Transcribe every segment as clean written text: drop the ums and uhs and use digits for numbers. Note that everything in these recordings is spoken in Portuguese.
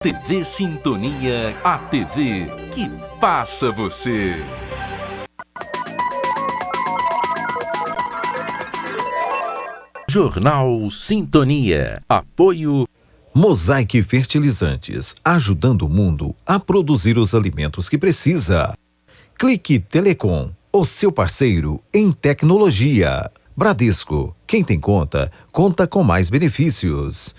TV Sintonia, a TV que passa você. Jornal Sintonia. Apoio Mosaic Fertilizantes, ajudando o mundo a produzir os alimentos que precisa. Clique Telecom, o seu parceiro em tecnologia. Bradesco, quem tem conta, conta com mais benefícios.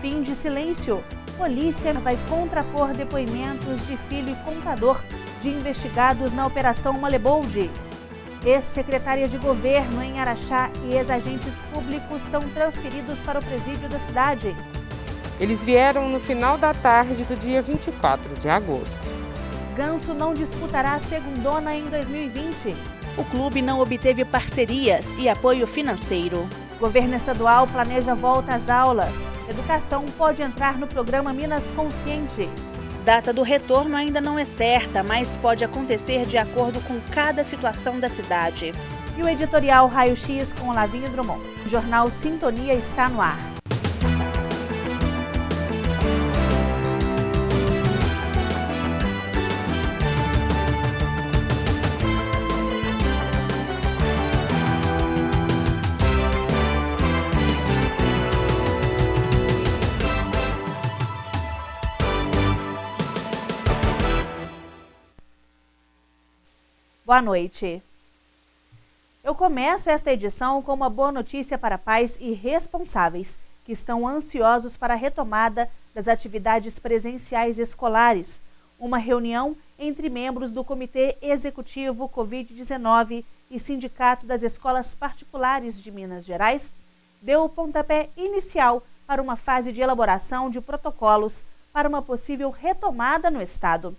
Fim de silêncio. Polícia vai contrapor depoimentos de filho e contador de investigados na Operação Malebold. Ex-secretária de governo em Araxá e ex-agentes públicos são transferidos para o presídio da cidade. Eles vieram no final da tarde do dia 24 de agosto. Ganso não disputará a segundona em 2020. O clube não obteve parcerias e apoio financeiro. Governo estadual planeja volta às aulas. Educação pode entrar no programa Minas Consciente. Data do retorno ainda não é certa, mas pode acontecer de acordo com cada situação da cidade. E o editorial Raio X com Olavinho Drummond. O jornal Sintonia está no ar. Boa noite. Eu começo esta edição com uma boa notícia para pais e responsáveis que estão ansiosos para a retomada das atividades presenciais escolares. Uma reunião entre membros do Comitê Executivo Covid-19 e Sindicato das Escolas Particulares de Minas Gerais deu o pontapé inicial para uma fase de elaboração de protocolos para uma possível retomada no estado.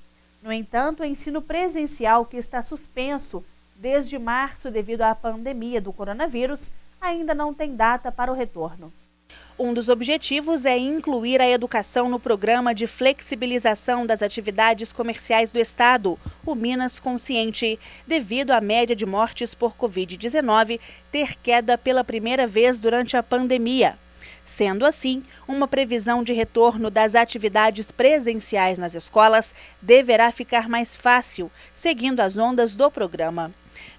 No entanto, o ensino presencial, que está suspenso desde março devido à pandemia do coronavírus, ainda não tem data para o retorno. Um dos objetivos é incluir a educação no programa de flexibilização das atividades comerciais do estado, o Minas Consciente, devido à média de mortes por Covid-19 ter queda pela primeira vez durante a pandemia. Sendo assim, uma previsão de retorno das atividades presenciais nas escolas deverá ficar mais fácil, seguindo as ondas do programa.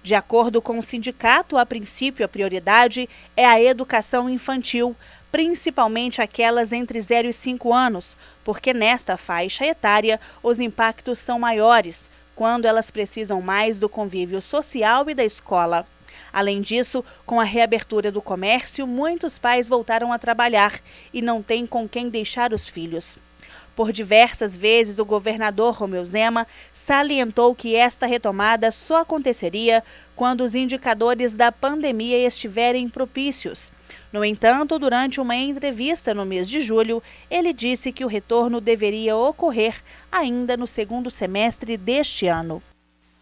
De acordo com o sindicato, a princípio a prioridade é a educação infantil, principalmente aquelas entre 0 e 5 anos, porque nesta faixa etária os impactos são maiores, quando elas precisam mais do convívio social e da escola. Além disso, com a reabertura do comércio, muitos pais voltaram a trabalhar e não têm com quem deixar os filhos. Por diversas vezes, o governador Romeu Zema salientou que esta retomada só aconteceria quando os indicadores da pandemia estiverem propícios. No entanto, durante uma entrevista no mês de julho, ele disse que o retorno deveria ocorrer ainda no segundo semestre deste ano.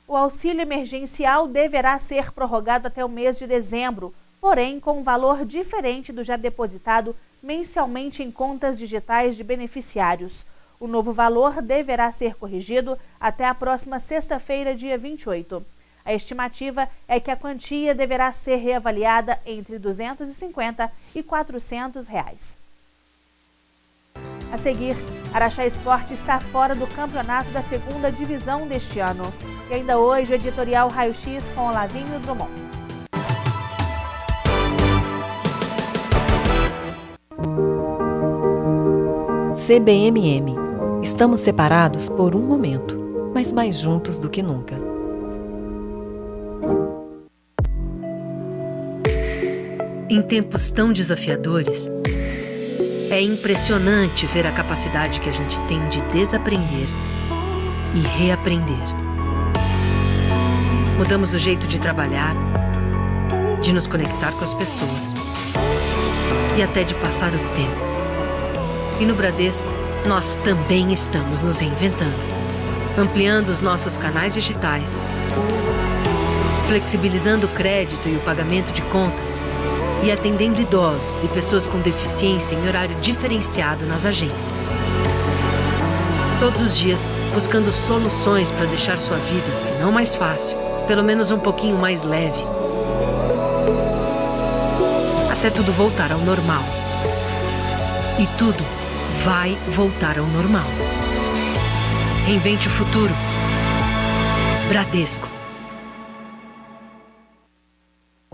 O auxílio emergencial deverá ser prorrogado até o mês de dezembro, porém com um valor diferente do já depositado mensalmente em contas digitais de beneficiários. O novo valor deverá ser corrigido até a próxima sexta-feira, dia 28. A estimativa é que a quantia deverá ser reavaliada entre R$ 250 e R$ 400. A seguir, Araxá Esporte está fora do campeonato da segunda divisão deste ano. E ainda hoje, o editorial Raio X com Olavinho Drummond. CBMM. Estamos separados por um momento, mas mais juntos do que nunca. Em tempos tão desafiadores, é impressionante ver a capacidade que a gente tem de desaprender e reaprender. Mudamos o jeito de trabalhar, de nos conectar com as pessoas e até de passar o tempo. E no Bradesco, nós também estamos nos reinventando, ampliando os nossos canais digitais, flexibilizando o crédito e o pagamento de contas e atendendo idosos e pessoas com deficiência em horário diferenciado nas agências. Todos os dias, buscando soluções para deixar sua vida, se não mais fácil, pelo menos um pouquinho mais leve. Até tudo voltar ao normal. E tudo vai voltar ao normal. Reinvente o futuro. Bradesco.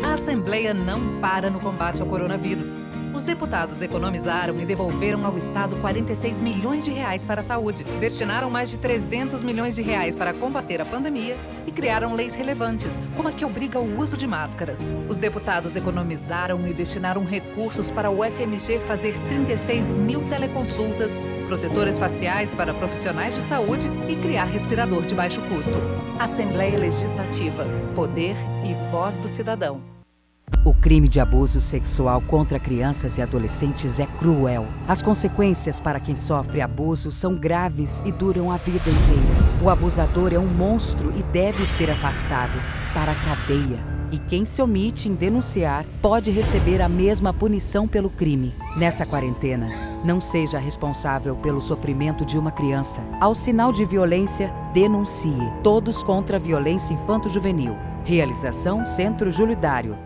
A Assembleia não para no combate ao coronavírus. Os deputados economizaram e devolveram ao Estado 46 milhões de reais para a saúde, destinaram mais de 300 milhões de reais para combater a pandemia e criaram leis relevantes, como a que obriga o uso de máscaras. Os deputados economizaram e destinaram recursos para o FMG fazer 36 mil teleconsultas, protetores faciais para profissionais de saúde e criar respirador de baixo custo. Assembleia Legislativa, poder e voz do cidadão. O crime de abuso sexual contra crianças e adolescentes é cruel. As consequências para quem sofre abuso são graves e duram a vida inteira. O abusador é um monstro e deve ser afastado para a cadeia. E quem se omite em denunciar pode receber a mesma punição pelo crime. Nessa quarentena, não seja responsável pelo sofrimento de uma criança. Ao sinal de violência, denuncie. Todos contra a violência infanto-juvenil. Realização Centro Júlio Dário.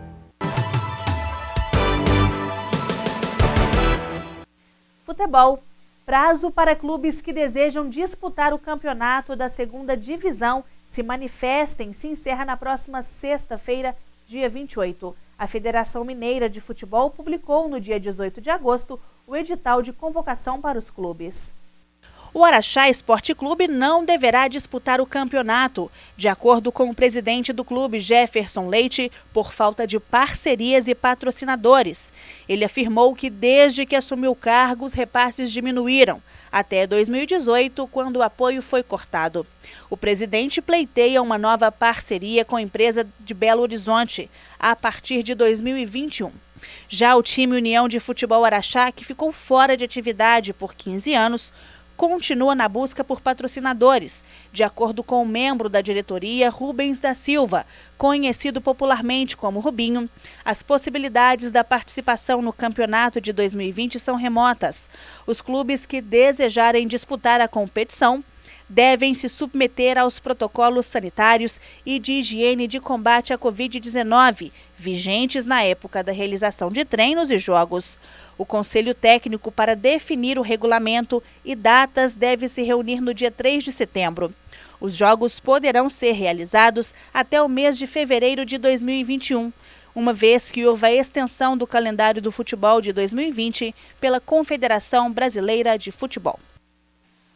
Futebol. Prazo para clubes que desejam disputar o campeonato da 2ª Divisão se manifestem se encerra na próxima sexta-feira, dia 28. A Federação Mineira de Futebol publicou no dia 18 de agosto o edital de convocação para os clubes. O Araxá Esporte Clube não deverá disputar o campeonato, de acordo com o presidente do clube, Jefferson Leite, por falta de parcerias e patrocinadores. Ele afirmou que desde que assumiu o cargo, os repasses diminuíram, até 2018, quando o apoio foi cortado. O presidente pleiteia uma nova parceria com a empresa de Belo Horizonte, a partir de 2021. Já o time União de Futebol Araxá, que ficou fora de atividade por 15 anos, continua na busca por patrocinadores, de acordo com o membro da diretoria, Rubens da Silva, conhecido popularmente como Rubinho. As possibilidades da participação no campeonato de 2020 são remotas. Os clubes que desejarem disputar a competição devem se submeter aos protocolos sanitários e de higiene de combate à Covid-19, vigentes na época da realização de treinos e jogos. O Conselho Técnico para definir o regulamento e datas deve se reunir no dia 3 de setembro. Os jogos poderão ser realizados até o mês de fevereiro de 2021, uma vez que houve a extensão do calendário do futebol de 2020 pela Confederação Brasileira de Futebol.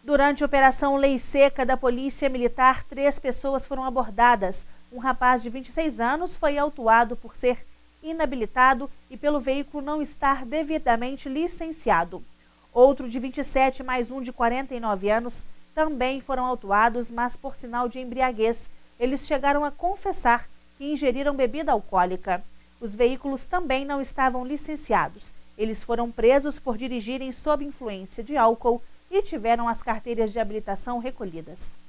Durante a Operação Lei Seca da Polícia Militar, 3 pessoas foram abordadas. Um rapaz de 26 anos foi autuado por ser inabilitado e pelo veículo não estar devidamente licenciado. Outro de 27 mais um de 49 anos também foram autuados, mas por sinal de embriaguez. Eles chegaram a confessar que ingeriram bebida alcoólica. Os veículos também não estavam licenciados. Eles foram presos por dirigirem sob influência de álcool e tiveram as carteiras de habilitação recolhidas.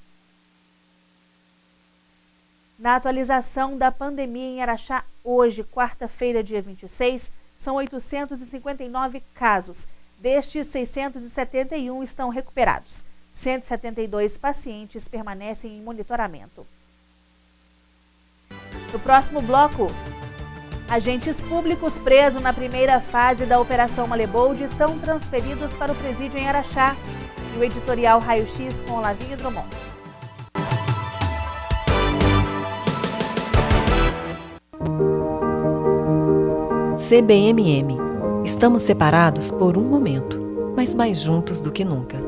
Na atualização da pandemia em Araxá, hoje, quarta-feira, dia 26, são 859 casos. Destes, 671 estão recuperados. 172 pacientes permanecem em monitoramento. No próximo bloco, agentes públicos presos na primeira fase da Operação Malebold são transferidos para o presídio em Araxá. E o editorial Raio X com Olavinho Drummond. CBMM. Estamos separados por um momento, mas mais juntos do que nunca.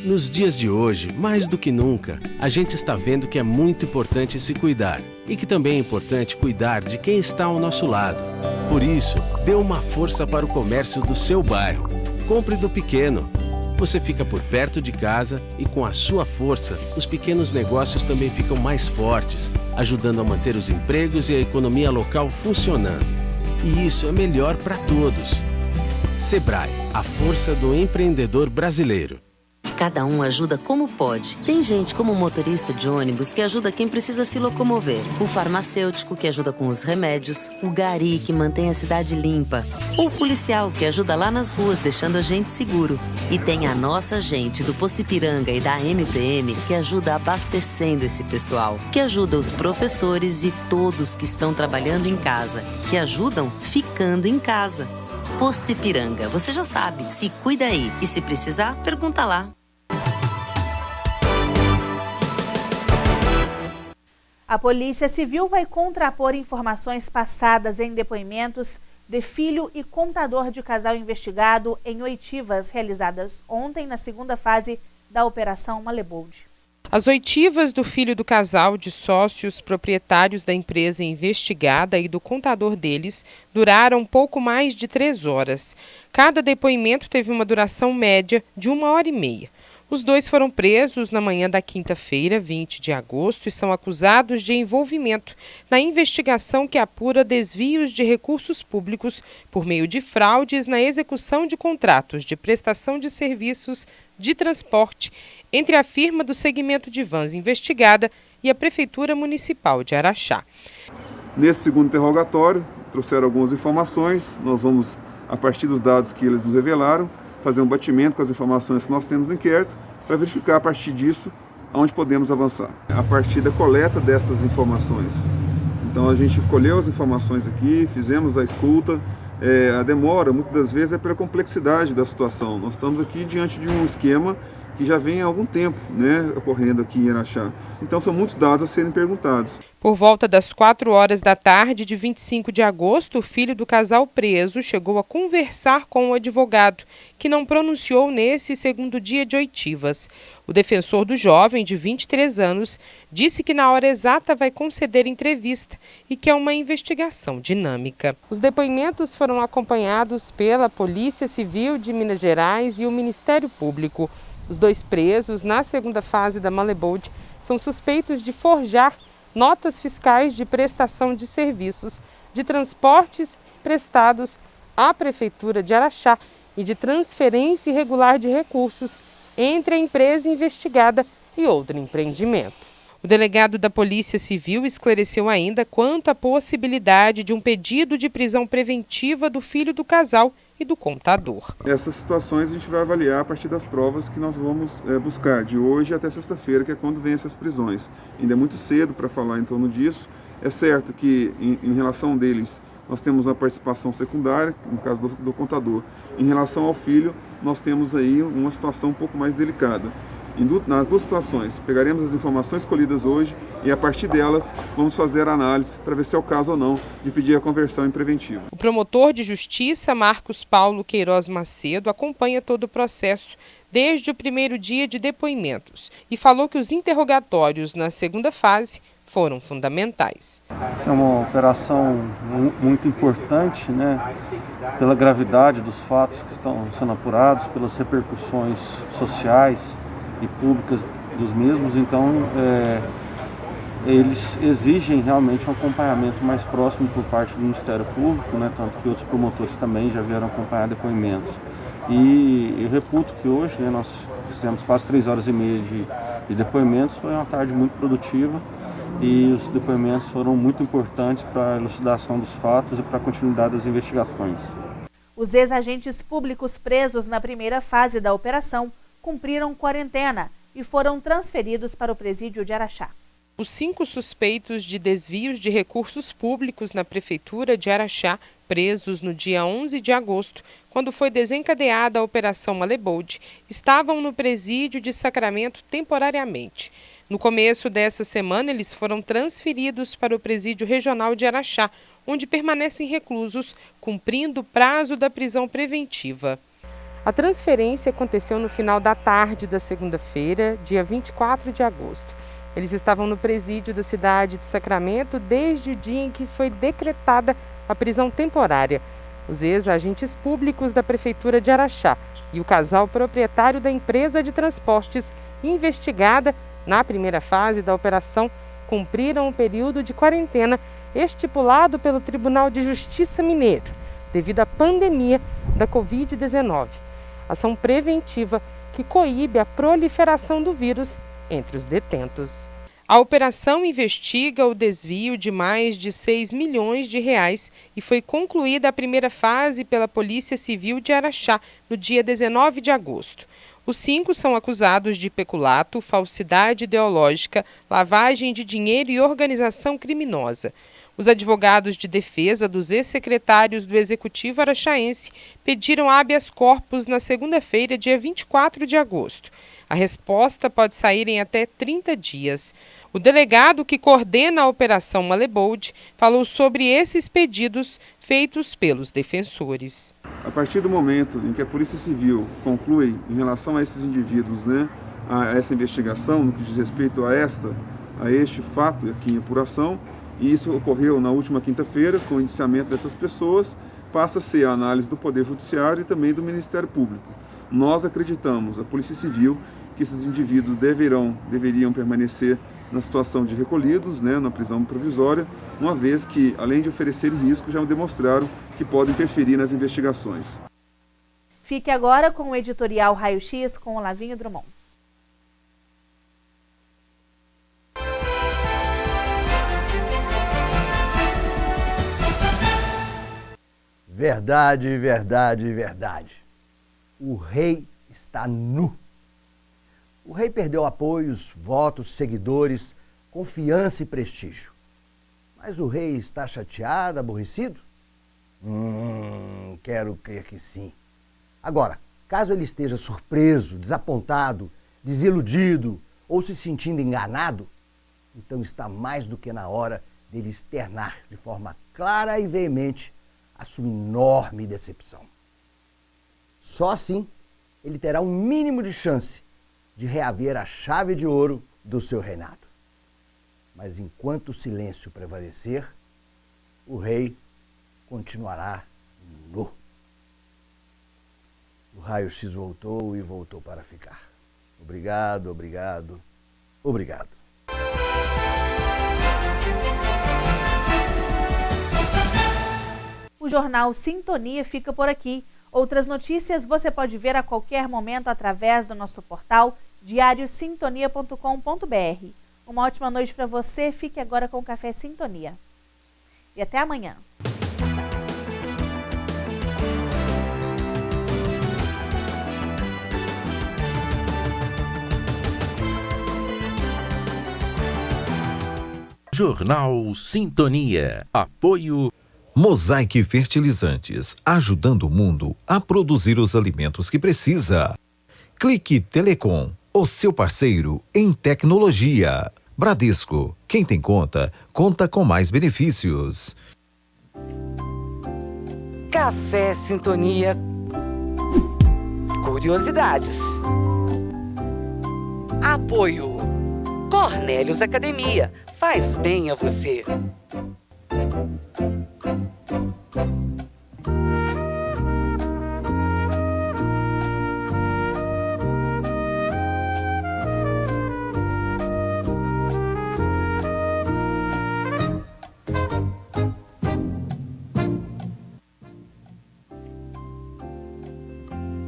Nos dias de hoje, mais do que nunca, a gente está vendo que é muito importante se cuidar e que também é importante cuidar de quem está ao nosso lado. Por isso, dê uma força para o comércio do seu bairro. Compre do pequeno. Você fica por perto de casa e com a sua força, os pequenos negócios também ficam mais fortes, ajudando a manter os empregos e a economia local funcionando. E isso é melhor para todos. Sebrae, a força do empreendedor brasileiro. Cada um ajuda como pode. Tem gente como o motorista de ônibus que ajuda quem precisa se locomover. O farmacêutico que ajuda com os remédios. O gari que mantém a cidade limpa. Ou o policial que ajuda lá nas ruas deixando a gente seguro. E tem a nossa gente do Posto Ipiranga e da MPM que ajuda abastecendo esse pessoal. Que ajuda os professores e todos que estão trabalhando em casa. Que ajudam ficando em casa. Posto Ipiranga, você já sabe, se cuida aí. E se precisar, pergunta lá. A Polícia Civil vai contrapor informações passadas em depoimentos de filho e contador de casal investigado em oitivas realizadas ontem na segunda fase da Operação Malebold. As oitivas do filho do casal de sócios proprietários da empresa investigada e do contador deles duraram pouco mais de 3 horas. Cada depoimento teve uma duração média de 1h30. Os dois foram presos na manhã da quinta-feira, 20 de agosto, e são acusados de envolvimento na investigação que apura desvios de recursos públicos por meio de fraudes na execução de contratos de prestação de serviços de transporte entre a firma do segmento de vans investigada e a Prefeitura Municipal de Araxá. Nesse segundo interrogatório, trouxeram algumas informações. Nós vamos, a partir dos dados que eles nos revelaram, fazer um batimento com as informações que nós temos no inquérito para verificar a partir disso aonde podemos avançar. A partir da coleta dessas informações. Então a gente colheu as informações aqui, fizemos a escuta. A demora, muitas das vezes, é pela complexidade da situação. Nós estamos aqui diante de um esquema que já vem há algum tempo, ocorrendo aqui em Araxá. Então são muitos dados a serem perguntados. Por volta das 4 horas da tarde de 25 de agosto, o filho do casal preso chegou a conversar com o advogado, que não pronunciou nesse segundo dia de oitivas. O defensor do jovem, de 23 anos, disse que na hora exata vai conceder entrevista e que é uma investigação dinâmica. Os depoimentos foram acompanhados pela Polícia Civil de Minas Gerais e o Ministério Público. Os dois presos, na segunda fase da Malebold, são suspeitos de forjar notas fiscais de prestação de serviços de transportes prestados à Prefeitura de Araxá e de transferência irregular de recursos entre a empresa investigada e outro empreendimento. O delegado da Polícia Civil esclareceu ainda quanto à possibilidade de um pedido de prisão preventiva do filho do casal e do contador. Essas situações a gente vai avaliar a partir das provas que nós vamos buscar de hoje até sexta-feira, que é quando vem essas prisões. Ainda é muito cedo para falar em torno disso. É certo que em relação deles nós temos uma participação secundária, no caso do contador. Em relação ao filho, nós temos aí uma situação um pouco mais delicada. Nas duas situações, pegaremos as informações colhidas hoje e, a partir delas, vamos fazer a análise para ver se é o caso ou não de pedir a conversão em preventivo. O promotor de justiça, Marcos Paulo Queiroz Macedo, acompanha todo o processo desde o primeiro dia de depoimentos e falou que os interrogatórios na segunda fase foram fundamentais. Essa é uma operação muito importante, pela gravidade dos fatos que estão sendo apurados, pelas repercussões sociais e públicas dos mesmos, então eles exigem realmente um acompanhamento mais próximo por parte do Ministério Público, tanto que outros promotores também já vieram acompanhar depoimentos. E eu reputo que hoje nós fizemos quase 3 horas e meia de depoimentos, foi uma tarde muito produtiva e os depoimentos foram muito importantes para a elucidação dos fatos e para a continuidade das investigações. Os ex-agentes públicos presos na primeira fase da operação cumpriram quarentena e foram transferidos para o presídio de Araxá. Os 5 suspeitos de desvios de recursos públicos na Prefeitura de Araxá, presos no dia 11 de agosto, quando foi desencadeada a Operação Malebold, estavam no presídio de Sacramento temporariamente. No começo dessa semana, eles foram transferidos para o presídio regional de Araxá, onde permanecem reclusos, cumprindo o prazo da prisão preventiva. A transferência aconteceu no final da tarde da segunda-feira, dia 24 de agosto. Eles estavam no presídio da cidade de Sacramento desde o dia em que foi decretada a prisão temporária. Os ex-agentes públicos da Prefeitura de Araxá e o casal proprietário da empresa de transportes investigada na primeira fase da operação cumpriram o período de quarentena estipulado pelo Tribunal de Justiça Mineiro, devido à pandemia da Covid-19. Ação preventiva que coíbe a proliferação do vírus entre os detentos. A operação investiga o desvio de mais de 6 milhões de reais e foi concluída a primeira fase pela Polícia Civil de Araxá no dia 19 de agosto. Os 5 são acusados de peculato, falsidade ideológica, lavagem de dinheiro e organização criminosa. Os advogados de defesa dos ex-secretários do Executivo araxaense pediram habeas corpus na segunda-feira, dia 24 de agosto. A resposta pode sair em até 30 dias. O delegado que coordena a Operação Malebold falou sobre esses pedidos feitos pelos defensores. A partir do momento em que a Polícia Civil conclui em relação a esses indivíduos, a essa investigação, no que diz respeito a este fato aqui em apuração, e isso ocorreu na última quinta-feira, com o indiciamento dessas pessoas, passa a ser a análise do Poder Judiciário e também do Ministério Público. Nós acreditamos, a Polícia Civil, que esses indivíduos deveriam permanecer na situação de recolhidos, na prisão provisória, uma vez que, além de oferecerem risco, já demonstraram que podem interferir nas investigações. Fique agora com o editorial Raio X com Olavinho Drummond. Verdade, verdade, verdade. O rei está nu. O rei perdeu apoios, votos, seguidores, confiança e prestígio. Mas o rei está chateado, aborrecido? Quero crer que sim. Agora, caso ele esteja surpreso, desapontado, desiludido ou se sentindo enganado, então está mais do que na hora dele externar de forma clara e veemente a sua enorme decepção. Só assim ele terá um mínimo de chance de reaver a chave de ouro do seu reinado. Mas enquanto o silêncio prevalecer, o rei continuará nu. O Raio X voltou e voltou para ficar. Obrigado, obrigado, obrigado. O Jornal Sintonia fica por aqui. Outras notícias você pode ver a qualquer momento através do nosso portal diariosintonia.com.br. Uma ótima noite para você. Fique agora com o Café Sintonia. E até amanhã. Jornal Sintonia. Apoio Mosaic Fertilizantes, ajudando o mundo a produzir os alimentos que precisa. Clique Telecom, o seu parceiro em tecnologia. Bradesco, quem tem conta, conta com mais benefícios. Café Sintonia. Curiosidades. Apoio Cornélios Academia. Faz bem a você.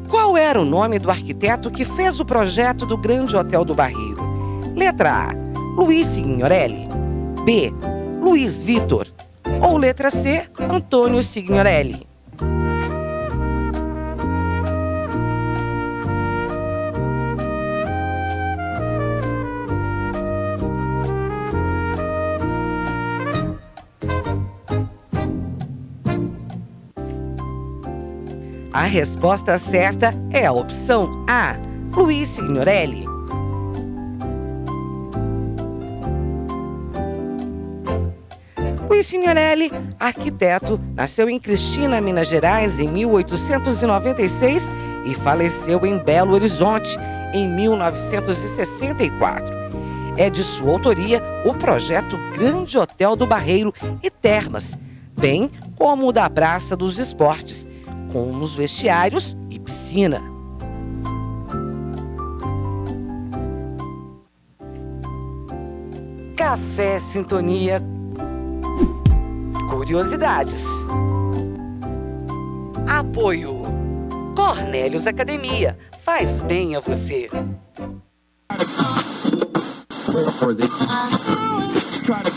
Qual era o nome do arquiteto que fez o projeto do Grande Hotel do Barreiro? Letra A, Luiz Signorelli. B, Luiz Vitor. Ou letra C, Antônio Signorelli. A resposta certa é a opção A, Luiz Signorelli. Luiz Signorelli, arquiteto, nasceu em Cristina, Minas Gerais, em 1896 e faleceu em Belo Horizonte, em 1964. É de sua autoria o projeto Grande Hotel do Barreiro e Termas, bem como o da Praça dos Esportes, com os vestiários e piscina. Café Sintonia. Curiosidades. Apoio Cornélios Academia. Faz bem a você. Try to